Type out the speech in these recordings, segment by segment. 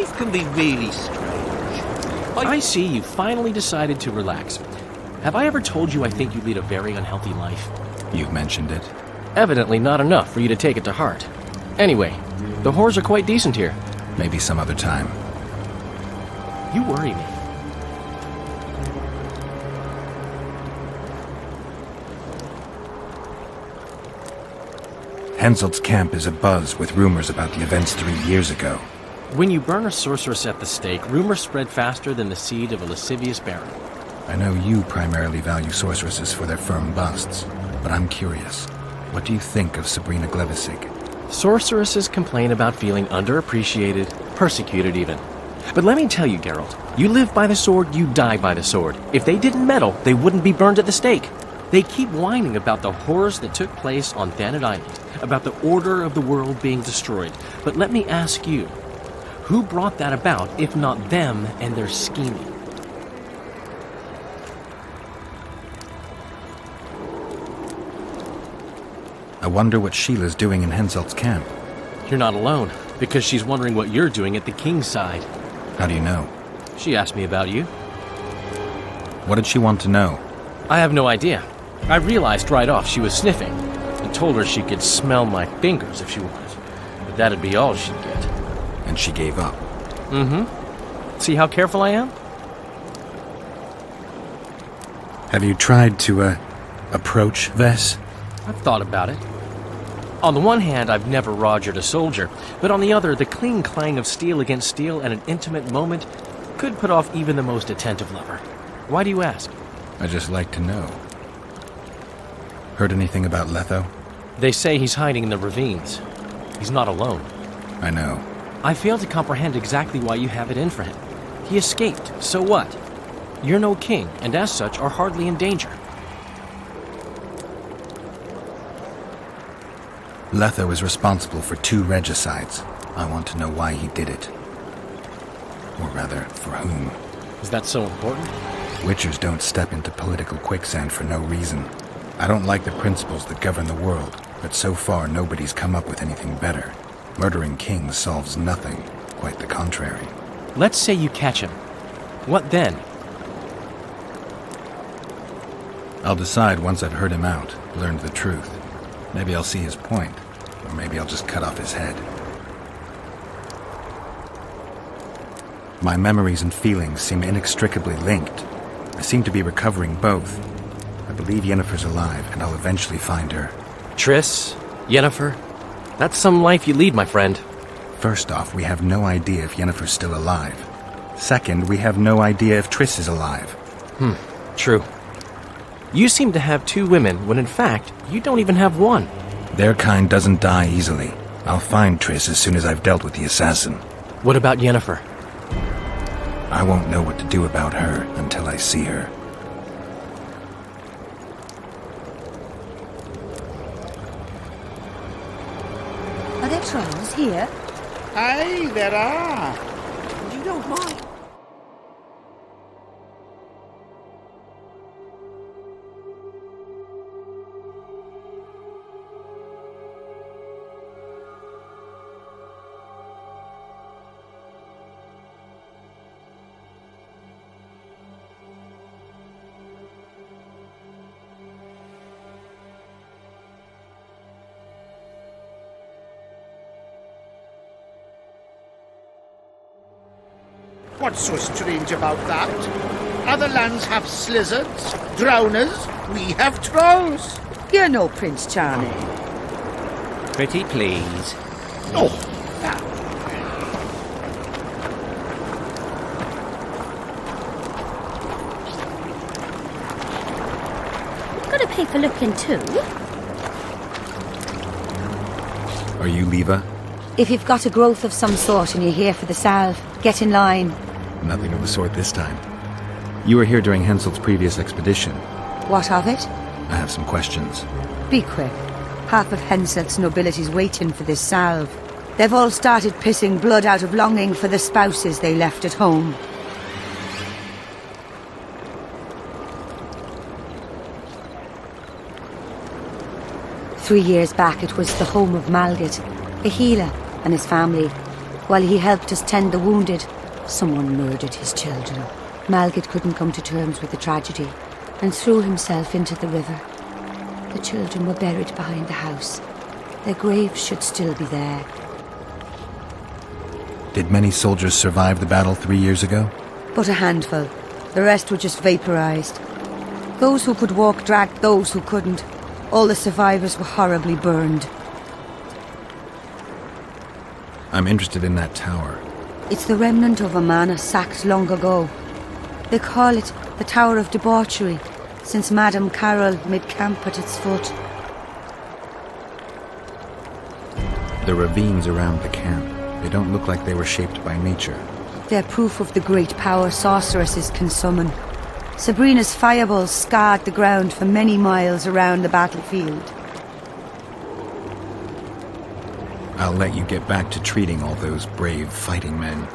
Life can be really strange. I see you finally decided to relax. Have I ever told you I think you lead a very unhealthy life? You've mentioned it. Evidently not enough for you to take it to heart. Anyway, the whores are quite decent here. Maybe some other time. You worry me. Henselt's camp is abuzz with rumors about the events 3 years ago. When you burn a sorceress at the stake, rumors spread faster than the seed of a lascivious baron. I know you primarily value sorceresses for their firm busts, but I'm curious. What do you think of Sabrina Glevissig? Sorceresses complain about feeling underappreciated, persecuted even. But let me tell you, Geralt, you live by the sword, you die by the sword. If they didn't meddle, they wouldn't be burned at the stake. They keep whining about the horrors that took place on Thanet Island, about the order of the world being destroyed. But let me ask you, who brought that about if not them and their scheming? I wonder what Sheila's doing in Henselt's camp. You're not alone, because she's wondering what you're doing at the king's side. How do you know? She asked me about you. What did she want to know? I have no idea. I realized right off she was sniffing, and told her she could smell my fingers if she wanted. But that'd be all she'd get. And she gave up. Mm-hmm. See how careful I am? Have you tried to, approach Vess? I've thought about it. On the one hand, I've never rogered a soldier, but on the other, the clean clang of steel against steel at an intimate moment could put off even the most attentive lover. Why do you ask? I just like to know. Heard anything about Letho? They say he's hiding in the ravines. He's not alone. I know. I fail to comprehend exactly why you have it in for him. He escaped, so what? You're no king, and as such are hardly in danger. Letho is responsible for 2 regicides. I want to know why he did it. Or rather, for whom. Is that so important? Witchers don't step into political quicksand for no reason. I don't like the principles that govern the world, but so far nobody's come up with anything better. Murdering kings solves nothing, quite the contrary. Let's say you catch him. What then? I'll decide once I've heard him out, learned the truth. Maybe I'll see his point, or maybe I'll just cut off his head. My memories and feelings seem inextricably linked. I seem to be recovering both. I believe Yennefer's alive, and I'll eventually find her. Triss? Yennefer? That's some life you lead, my friend. First off, we have no idea if Yennefer's still alive. Second, we have no idea if Triss is alive. True. You seem to have 2 women, when in fact, you don't even have one. Their kind doesn't die easily. I'll find Triss as soon as I've dealt with the assassin. What about Yennefer? I won't know what to do about her until I see her. Are there trolls here? Aye, there are. You don't mind. What's so strange about that? Other lands have slizzards, drowners, we have trolls. You're no Prince Charming. Pretty please. Oh, that. Gotta pay for looking too. Are you Leva? If you've got a growth of some sort and you're here for the salve, get in line. Nothing of the sort this time. You were here during Henselt's previous expedition. What of it? I have some questions. Be quick. Half of Henselt's nobility's waiting for this salve. They've all started pissing blood out of longing for the spouses they left at home. "3 years back, it was the home of Malgat, a healer, and his family. While he helped us tend the wounded, someone murdered his children. Malgit couldn't come to terms with the tragedy and threw himself into the river. The children were buried behind the house. Their graves should still be there. Did many soldiers survive the battle 3 years ago? But a handful. The rest were just vaporized. Those who could walk dragged those who couldn't. All the survivors were horribly burned. I'm interested in that tower. It's the remnant of a manor sacked long ago. They call it the Tower of Debauchery, since Madame Carol made camp at its foot. The ravines around the camp, they don't look like they were shaped by nature. They're proof of the great power sorceresses can summon. Sabrina's fireballs scarred the ground for many miles around the battlefield. I'll let you get back to treating all those brave fighting men.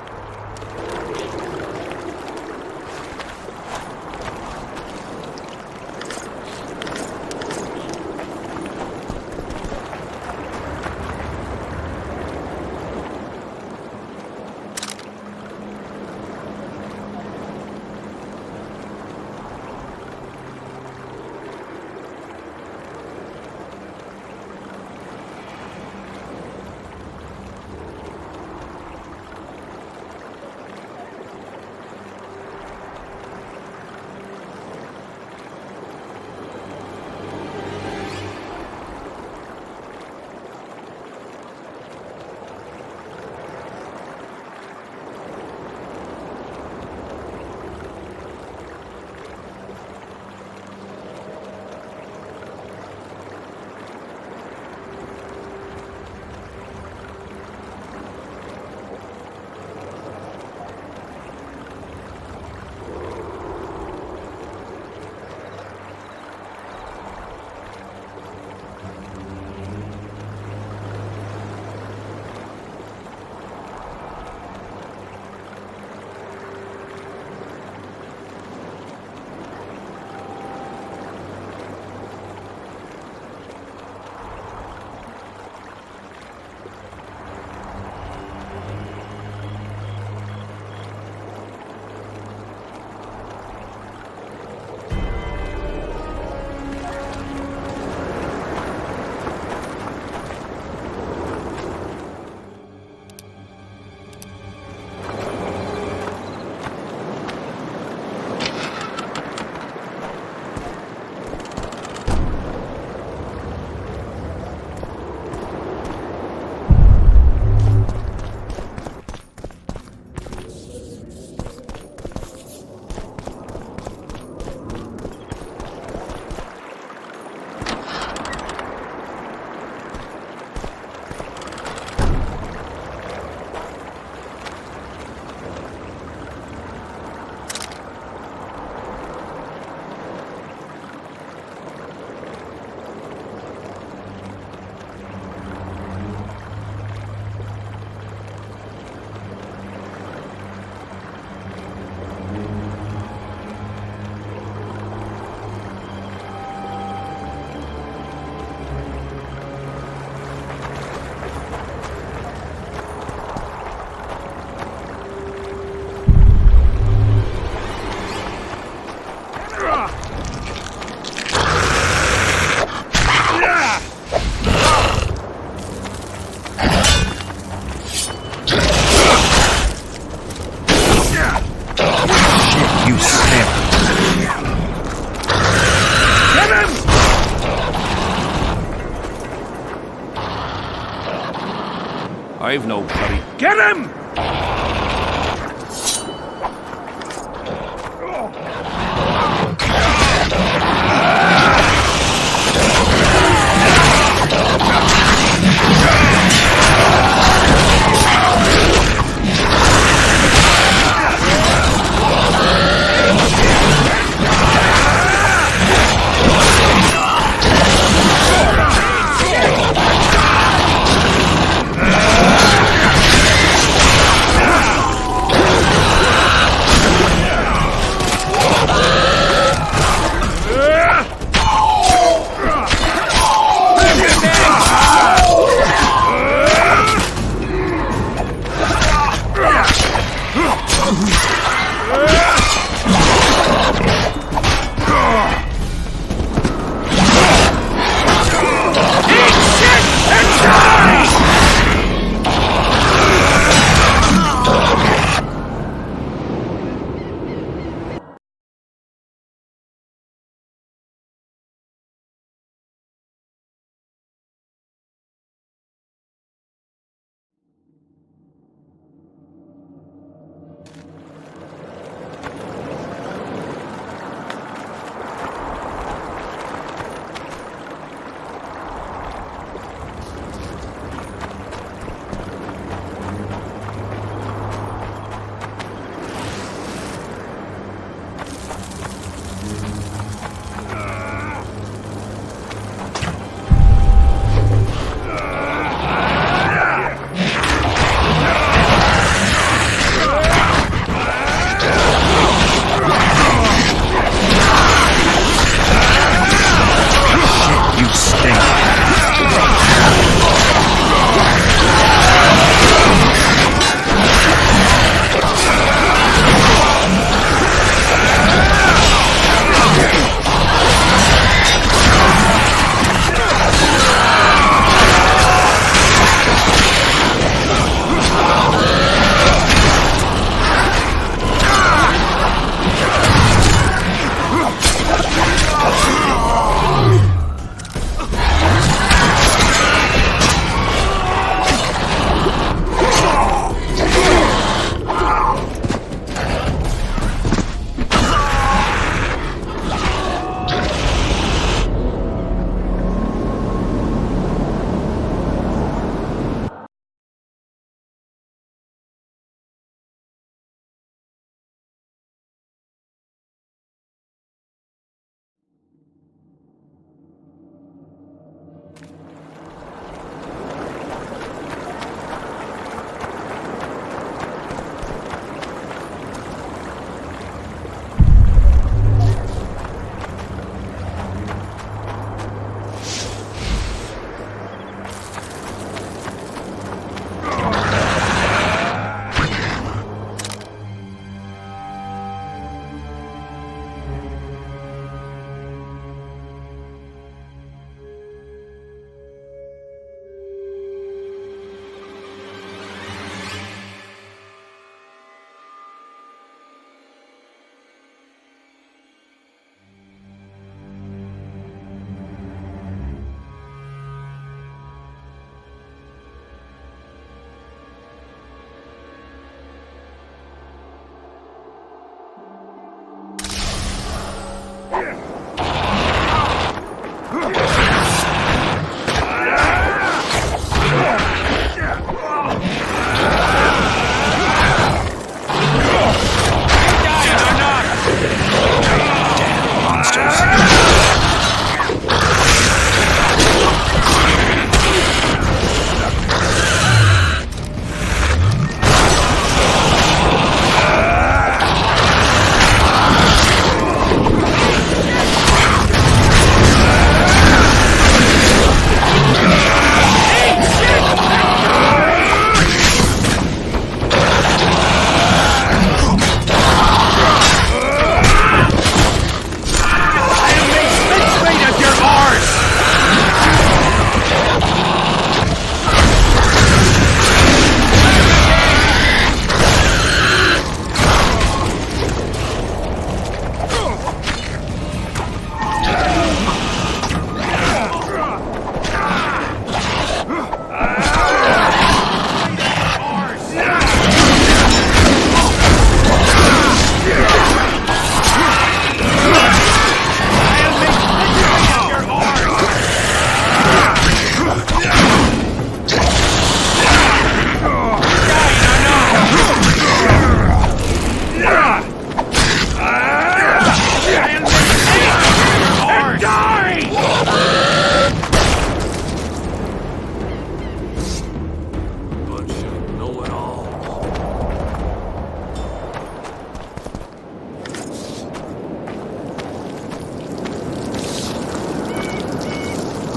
I've no bloody... Get him!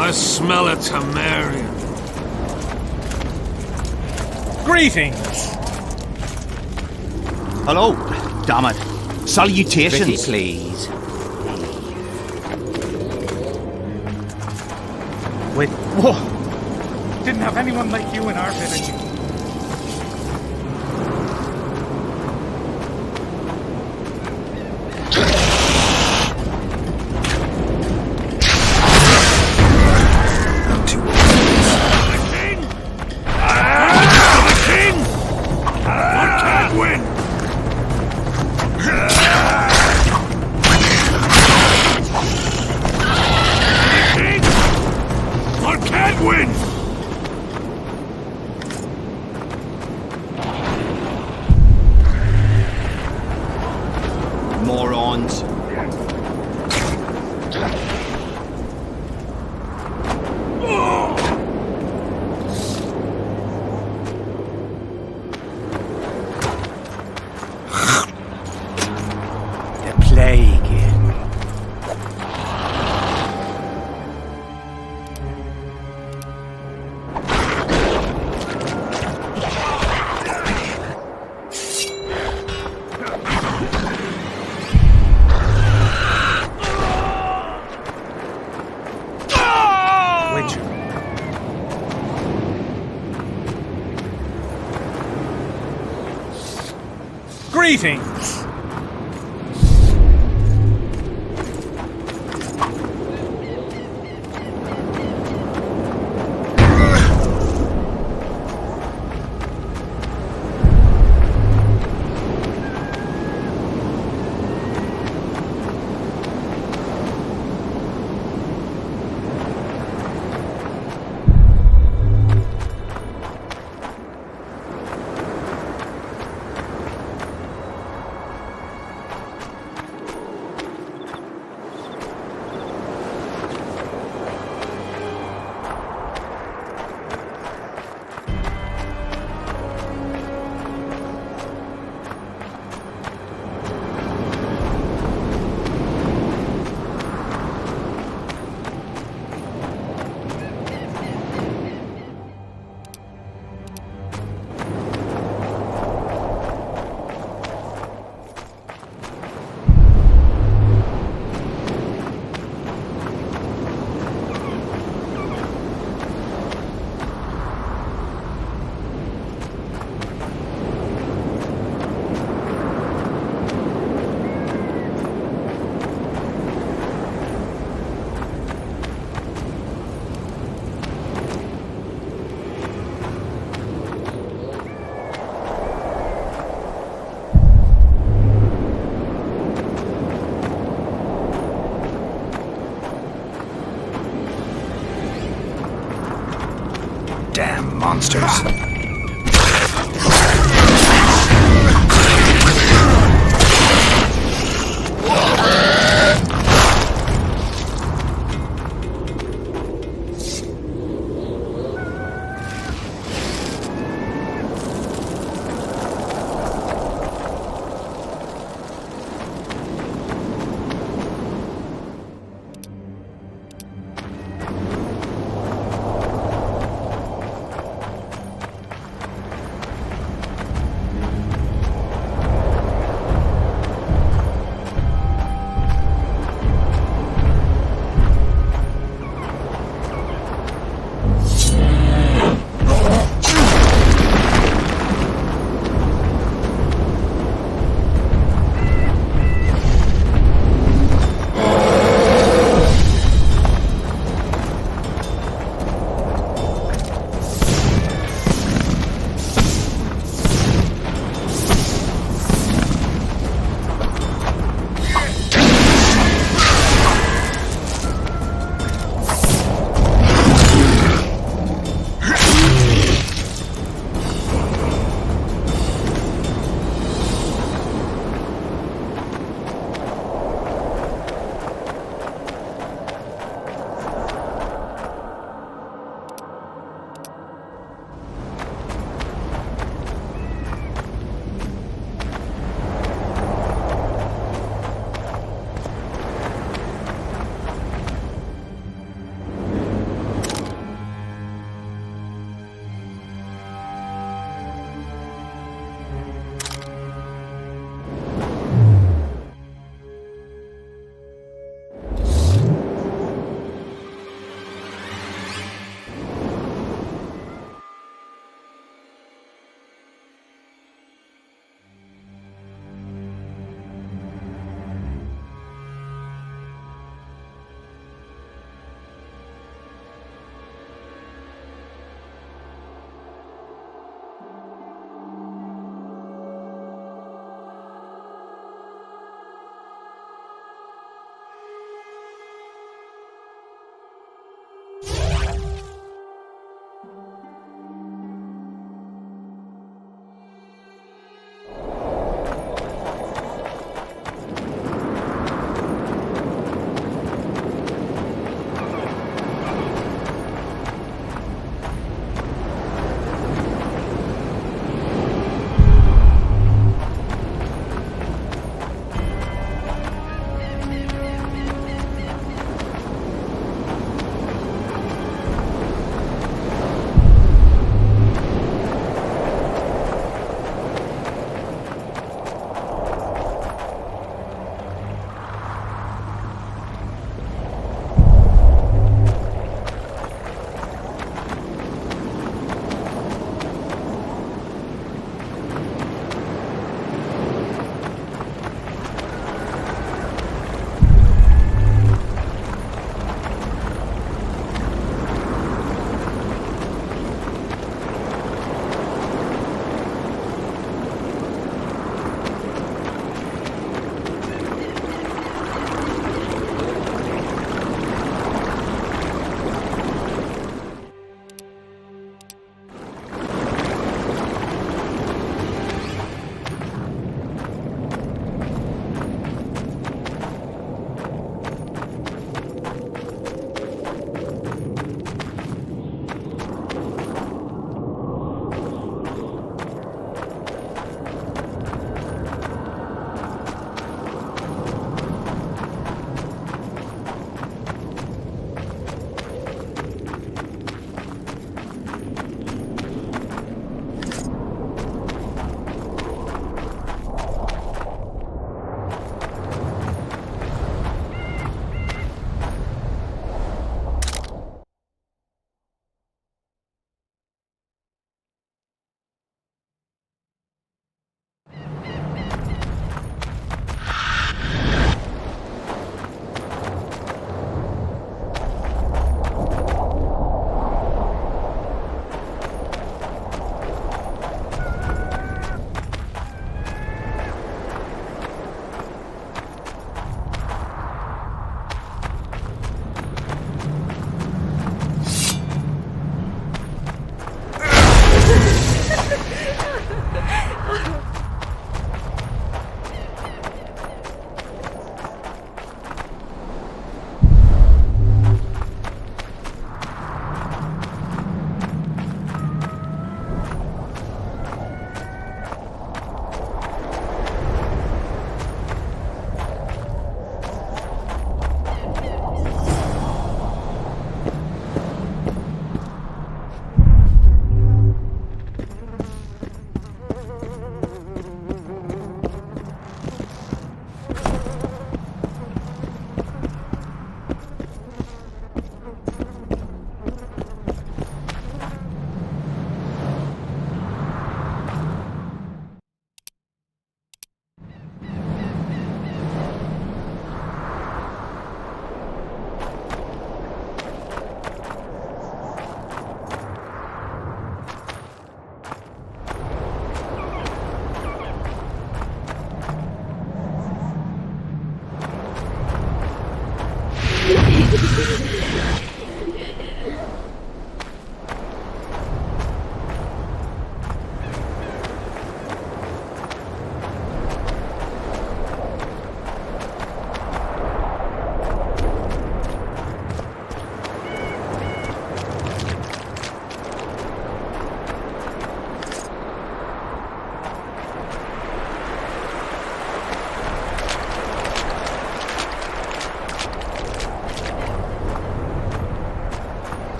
I smell a Tamarian. Greetings! Hello, damn it. Salutations. Please. Wait, whoa! Didn't have anyone like you in our village. Morons. The plague. Greetings! Damn monsters.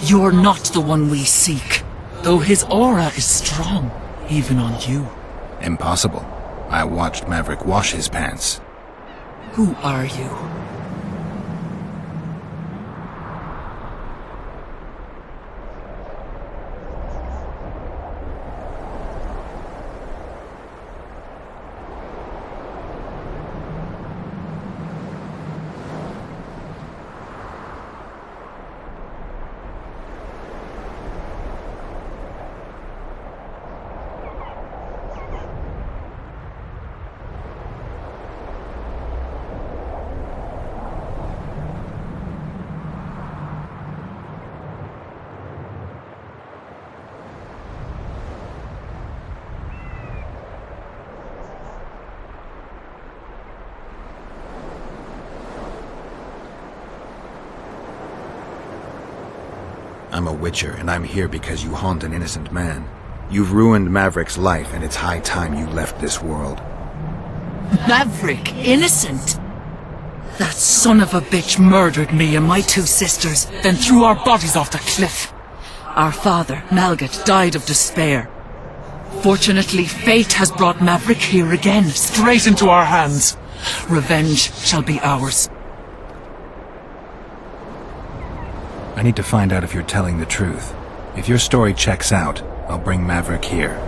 You're not the one we seek, though his aura is strong, even on you. Impossible. I watched Maverick wash his pants. Who are you? I'm a witcher, and I'm here because you haunt an innocent man. You've ruined Maverick's life, and it's high time you left this world. Maverick, innocent? That son of a bitch murdered me and my 2 sisters, then threw our bodies off the cliff. Our father, Malgat, died of despair. Fortunately, fate has brought Maverick here again, straight into our hands. Revenge shall be ours. I need to find out if you're telling the truth. If your story checks out, I'll bring Maverick here.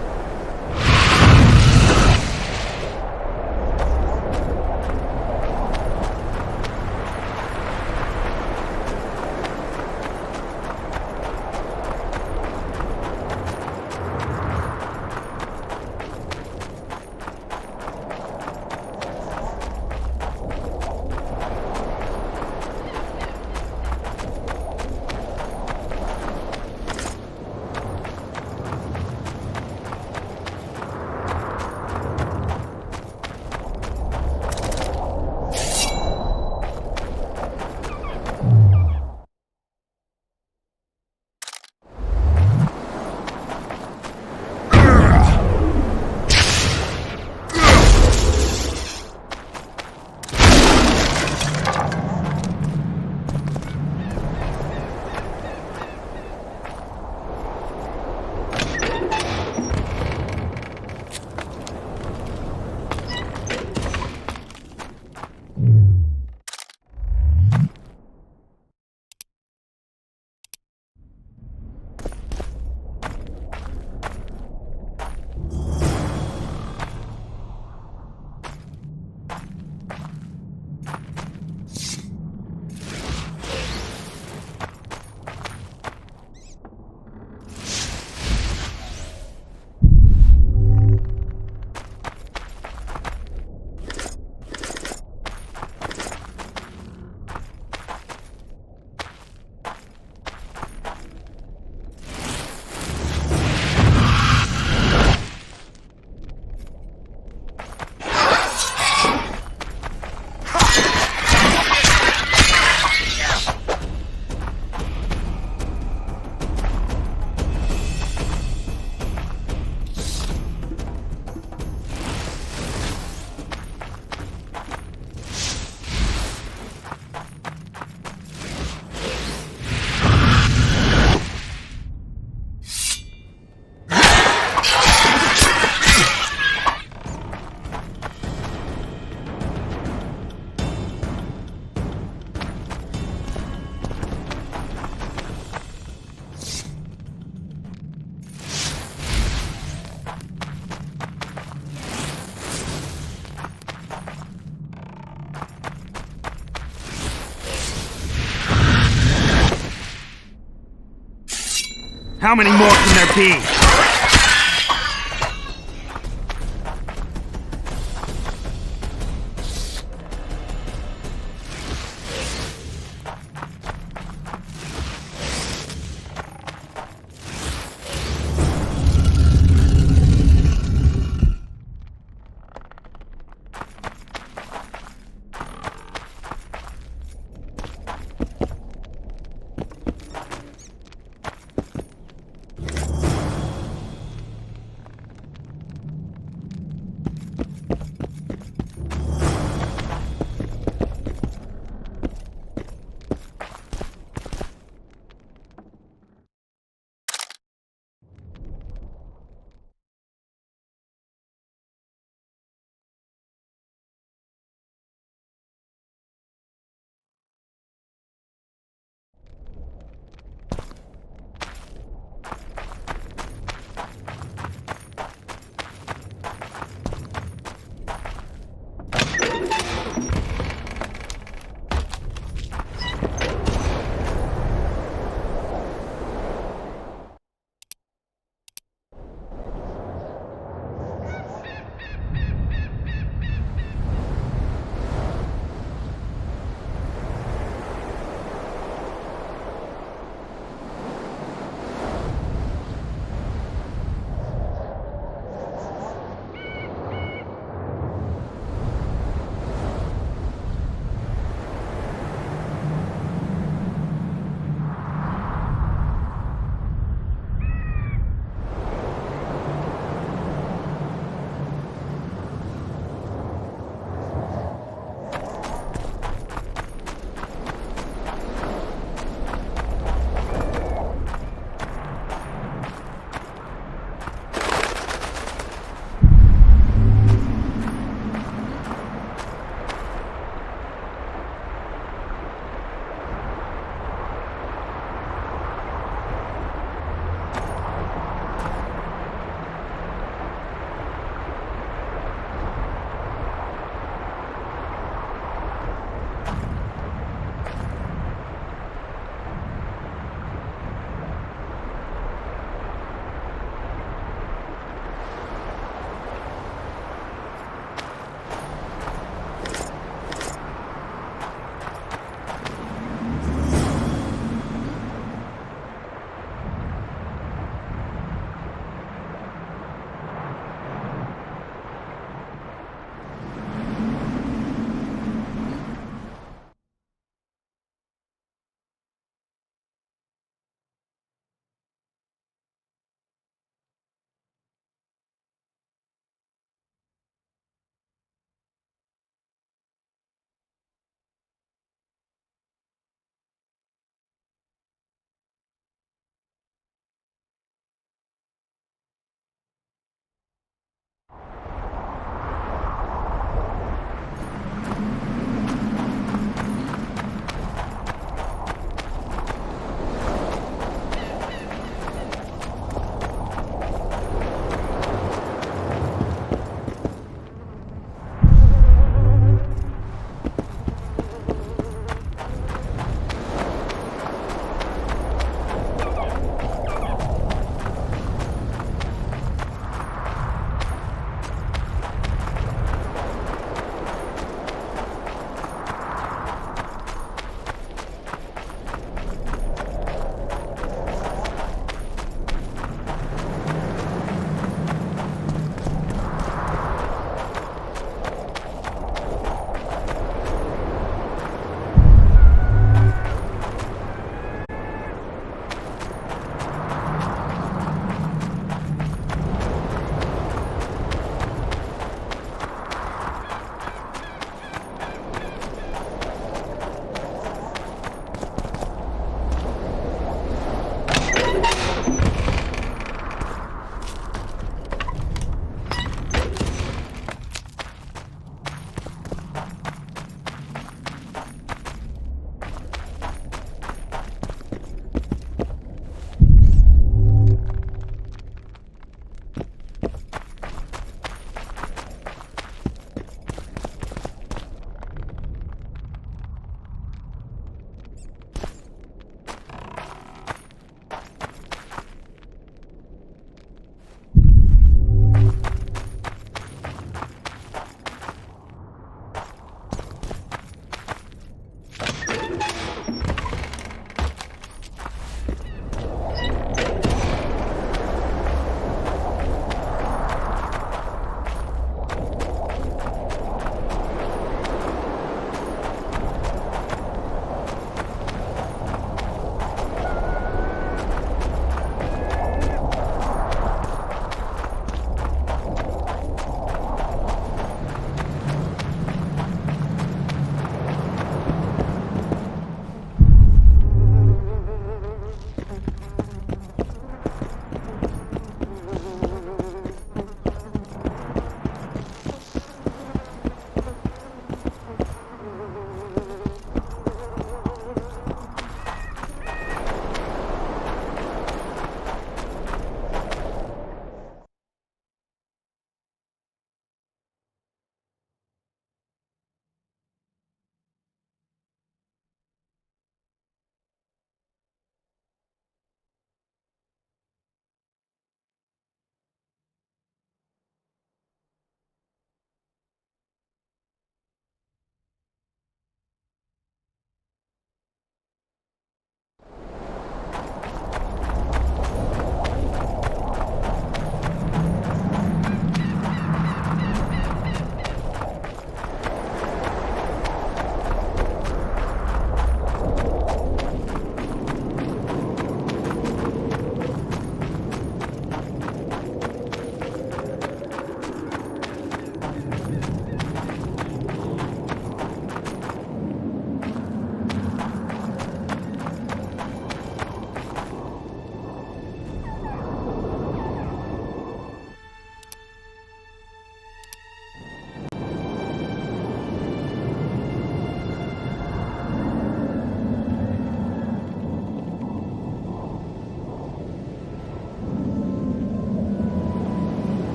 How many more can there be?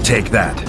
Take that.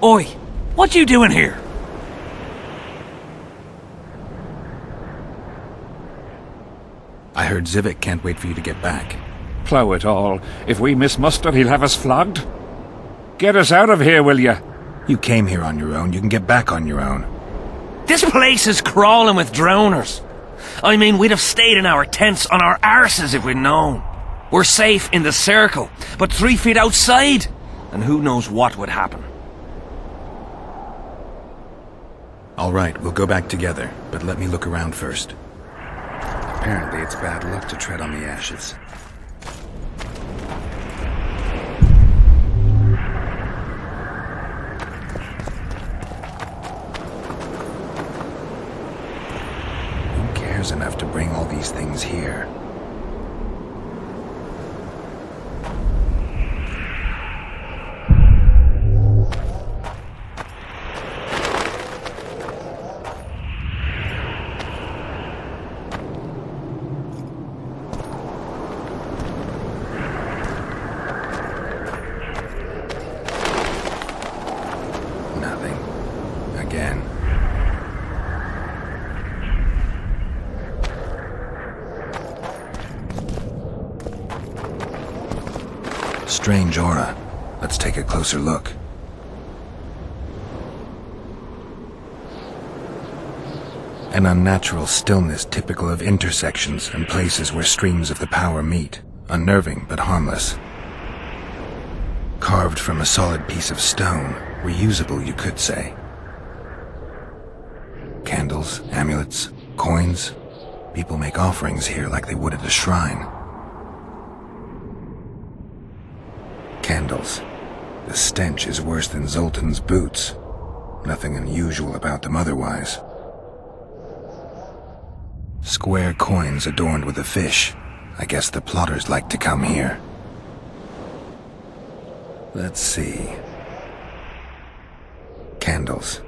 Oi, what you doing here? I heard Zivik can't wait for you to get back. Plough it all. If we miss muster, he'll have us flogged. Get us out of here, will ya? You came here on your own. You can get back on your own. This place is crawling with drowners. I mean, we'd have stayed in our tents on our arses if we'd known. We're safe in the circle, but 3 feet outside, and who knows what would happen. All right, we'll go back together, but let me look around first. Apparently, it's bad luck to tread on the ashes. Who cares enough to bring all these things here? Strange aura. Let's take a closer look. An unnatural stillness typical of intersections and places where streams of the power meet. Unnerving but harmless. Carved from a solid piece of stone. Reusable, you could say. Candles, amulets, coins. People make offerings here like they would at a shrine. Candles. The stench is worse than Zoltan's boots. Nothing unusual about them otherwise. Square coins adorned with a fish. I guess the plotters like to come here. Let's see. Candles.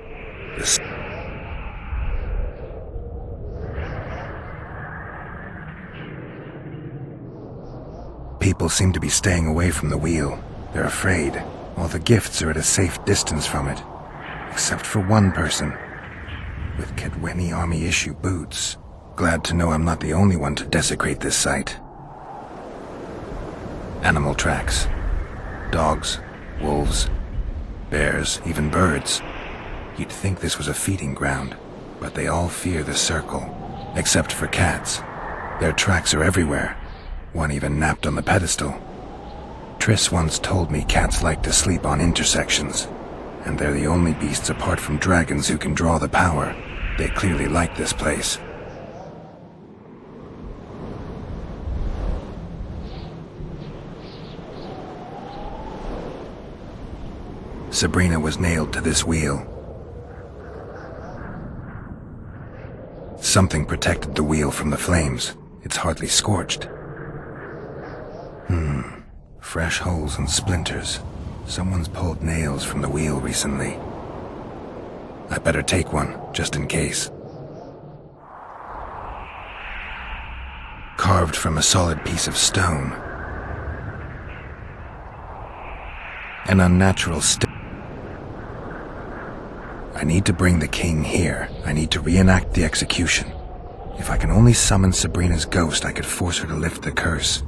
People seem to be staying away from the wheel. They're afraid. All the gifts are at a safe distance from it. Except for one person. With Kedweni Army issue boots. Glad to know I'm not the only one to desecrate this site. Animal tracks. Dogs, wolves, bears, even birds. You'd think this was a feeding ground, but they all fear the circle. Except for cats. Their tracks are everywhere. One even napped on the pedestal. Triss once told me cats like to sleep on intersections, and they're the only beasts apart from dragons who can draw the power. They clearly like this place. Sabrina was nailed to this wheel. Something protected the wheel from the flames. It's hardly scorched. Fresh holes and splinters. Someone's pulled nails from the wheel recently. I better take one, just in case. Carved from a solid piece of stone. An unnatural I need to bring the king here. I need to reenact the execution. If I can only summon Sabrina's ghost, I could force her to lift the curse.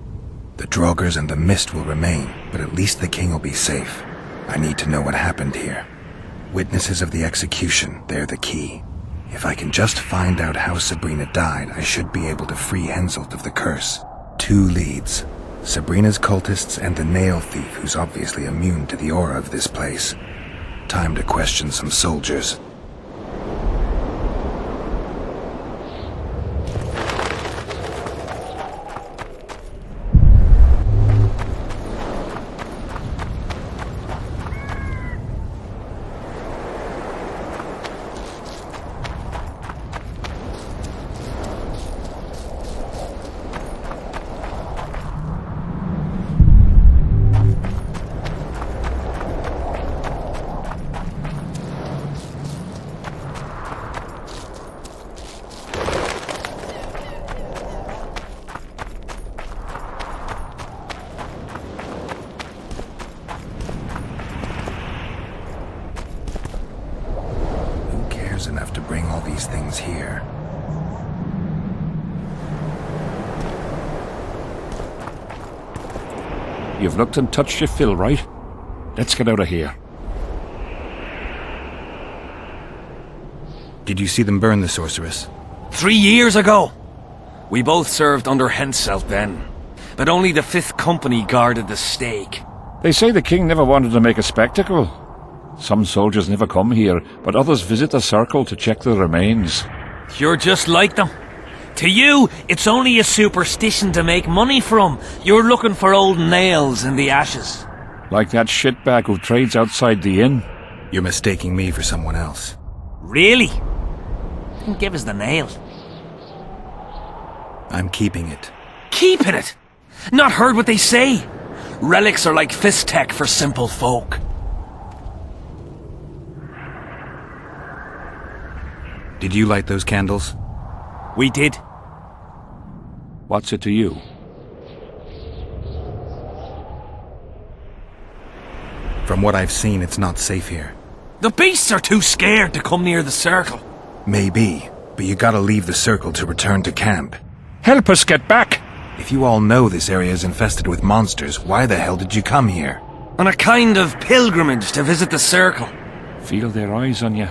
The Draugrs and the mist will remain, but at least the king will be safe. I need to know what happened here. Witnesses of the execution, they're the key. If I can just find out how Sabrina died, I should be able to free Henselt of the curse. 2 leads. Sabrina's cultists and the nail thief who's obviously immune to the aura of this place. Time to question some soldiers. you've looked and touched your fill, right? Let's get out of here. Did you see them burn the sorceress? 3 years ago. We both served under Henselt then, but only the 5th Company guarded the stake. They say the king never wanted to make a spectacle. Some soldiers never come here, but others visit the circle to check the remains. You're just like them. To you, it's only a superstition to make money from. You're looking for old nails in the ashes. Like that shitbag who trades outside the inn. You're mistaking me for someone else. Really? Then give us the nail. I'm keeping it. Keeping it? Not heard what they say? Relics are like fist tech for simple folk. Did you light those candles? We did. What's it to you? From what I've seen, it's not safe here. The beasts are too scared to come near the circle. Maybe, but you gotta leave the circle to return to camp. Help us get back! If you all know this area is infested with monsters, why the hell did you come here? On a kind of pilgrimage to visit the circle. Feel their eyes on you.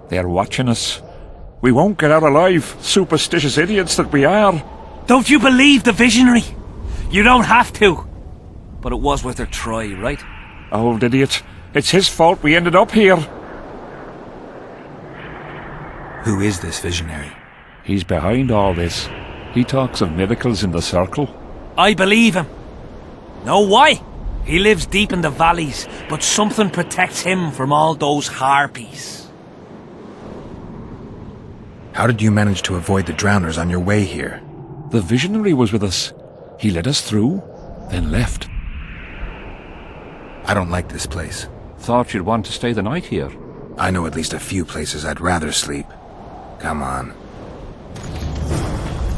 They're watching us. We won't get out alive, superstitious idiots that we are. Don't you believe the visionary? You don't have to. But it was worth a try, right? Old idiot. It's his fault we ended up here. Who is this visionary? He's behind all this. He talks of miracles in the circle. I believe him. Know why? He lives deep in the valleys, but something protects him from all those harpies. How did you manage to avoid the drowners on your way here? The visionary was with us. He led us through, then left. I don't like this place. Thought you'd want to stay the night here. I know at least a few places I'd rather sleep. Come on.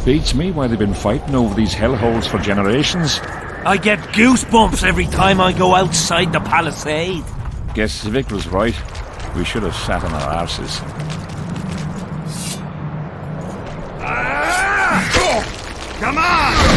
Beats me why they've been fighting over these hellholes for generations. I get goosebumps every time I go outside the palisade. Guess Vic was right. We should have sat on our arses. Come on!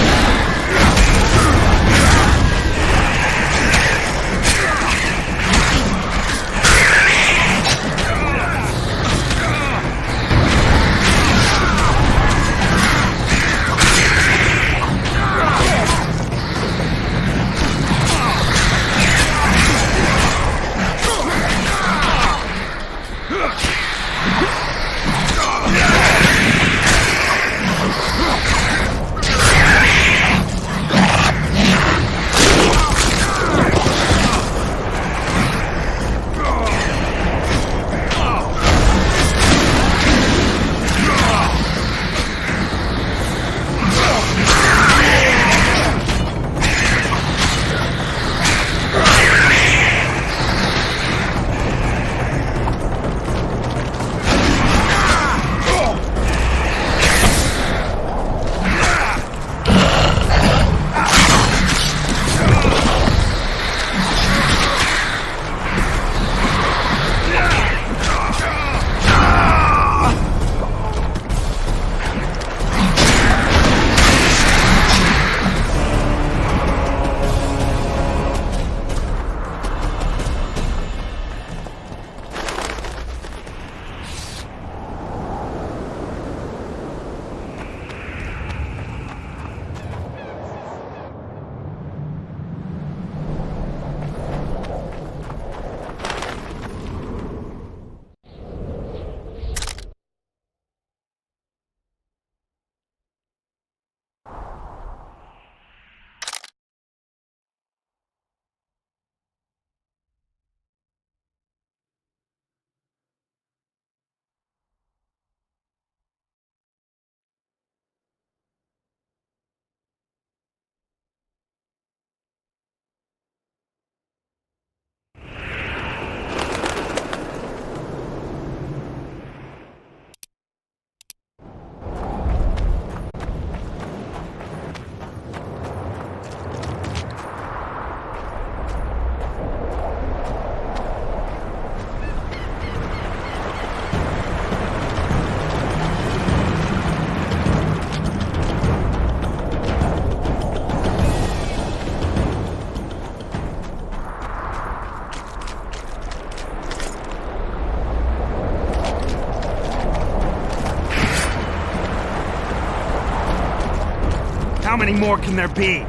many more can there be?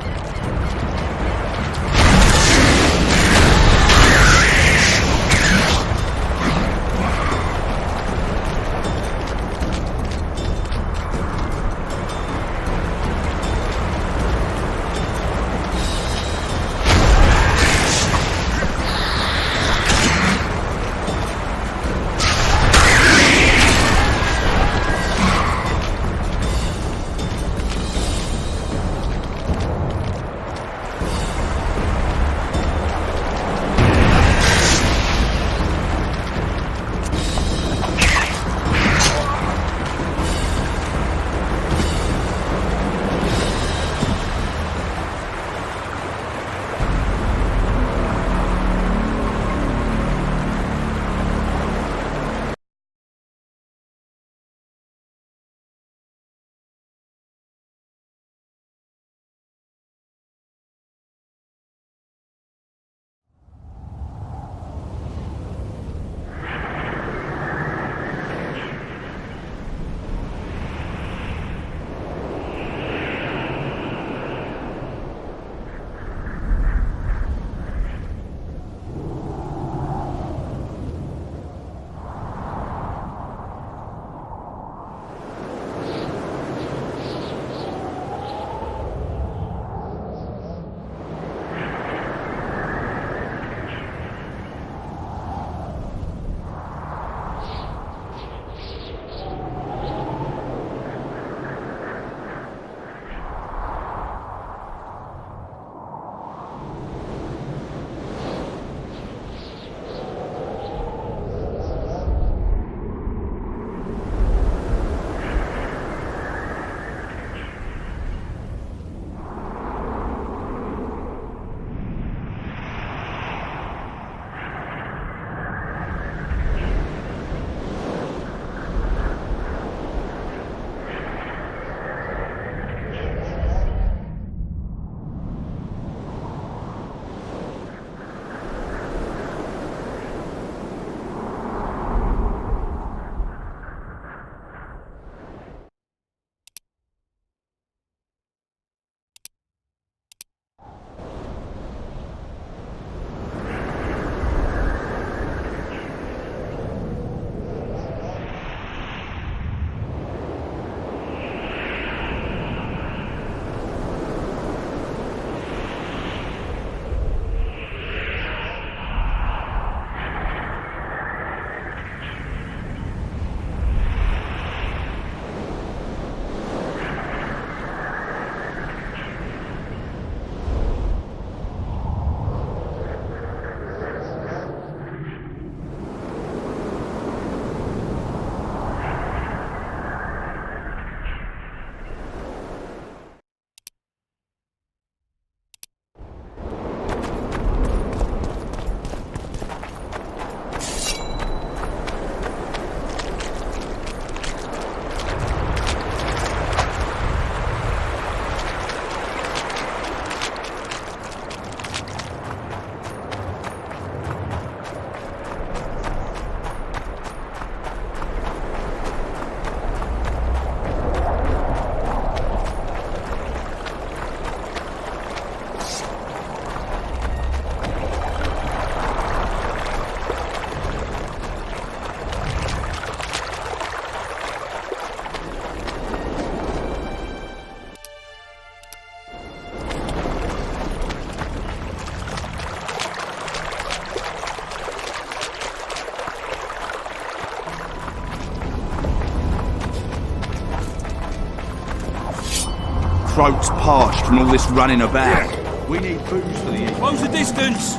throats parched from all this running about. We need booze for the evening. Close the distance!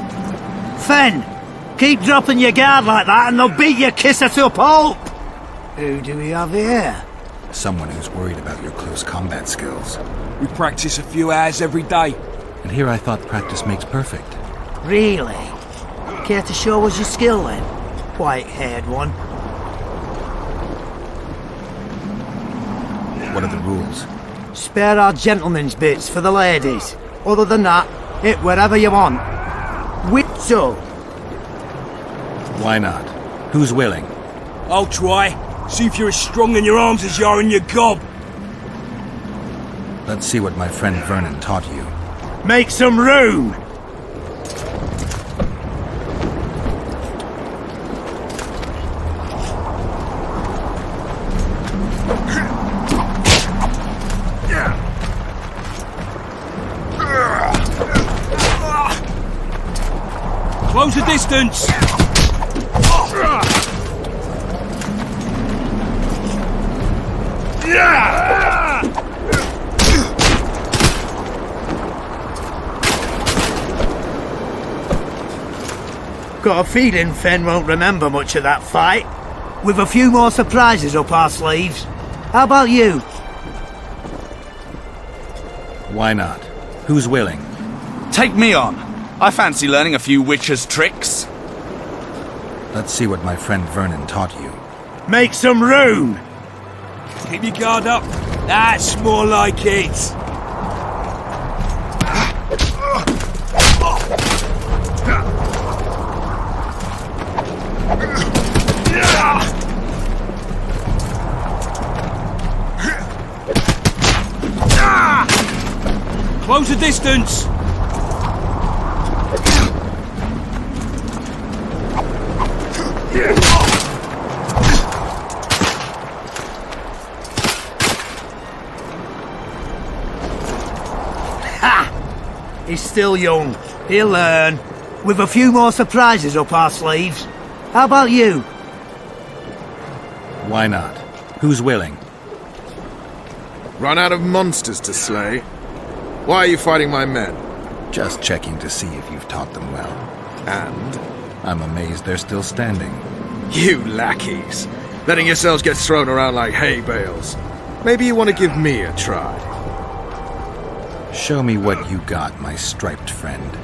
Fen! Keep dropping your guard like that and they'll beat your kisser to a pulp! Who do we have here? Someone who's worried about your close combat skills. We practice a few hours every day. And here I thought practice makes perfect. Really? Care to show us your skill then? White-haired one. What are the rules? Spare our gentlemen's bits for the ladies. Other than that, hit wherever you want. So. Why not? Who's willing? I'll try. See if you're as strong in your arms as you are in your gob. Let's see what my friend Vernon taught you. Make some room! Close the distance! Got a feeling Fen won't remember much of that fight. With a few more surprises up our sleeves. How about you? Why not? Who's willing? Take me on. I fancy learning a few witcher's tricks. Let's see what my friend Vernon taught you. Make some room! Keep your guard up. That's more like it. Close the distance! Ha! He's still young. He'll learn. With a few more surprises up our sleeves. How about you? Why not? Who's willing? Run out of monsters to slay? Why are you fighting my men? Just checking to see if you've taught them well. And? I'm amazed they're still standing. You lackeys. Letting yourselves get thrown around like hay bales. Maybe you want to give me a try. Show me what you got, my striped friend.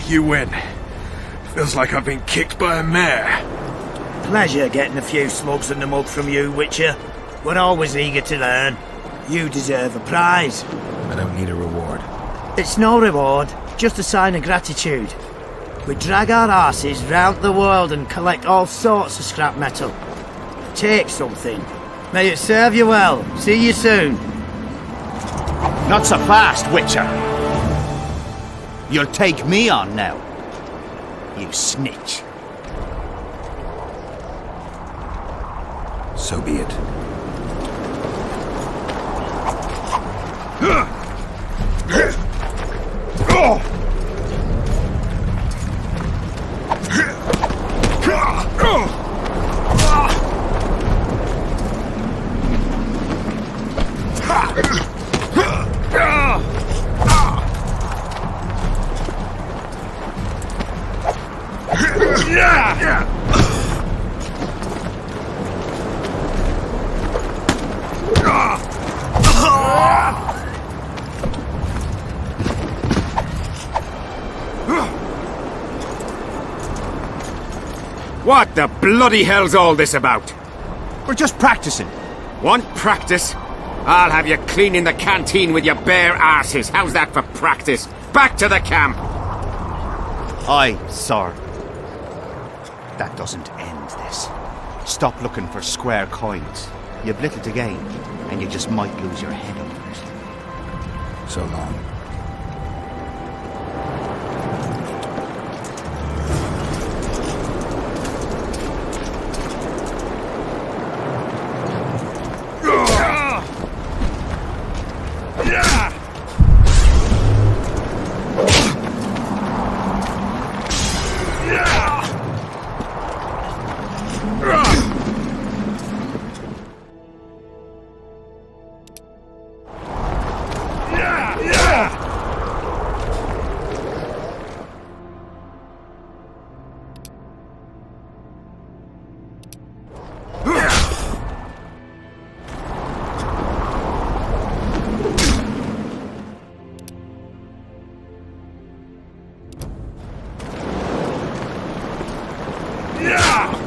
You win. Feels like I've been kicked by a mare. Pleasure getting a few slugs in the mug from you, Witcher. We're always eager to learn. You deserve a prize. I don't need a reward. It's no reward, just a sign of gratitude. We drag our asses round the world and collect all sorts of scrap metal. Take something. May it serve you well. See you soon. Not so fast, Witcher. You'll take me on now. You snitch. So be it. What the bloody hell's all this about? We're just practicing. Want practice? I'll have you cleaning the canteen with your bare arses. How's that for practice? Back to the camp! Aye, sir. That doesn't end this. Stop looking for square coins. You've little to gain, and you just might lose your head over it. So long. Yeah!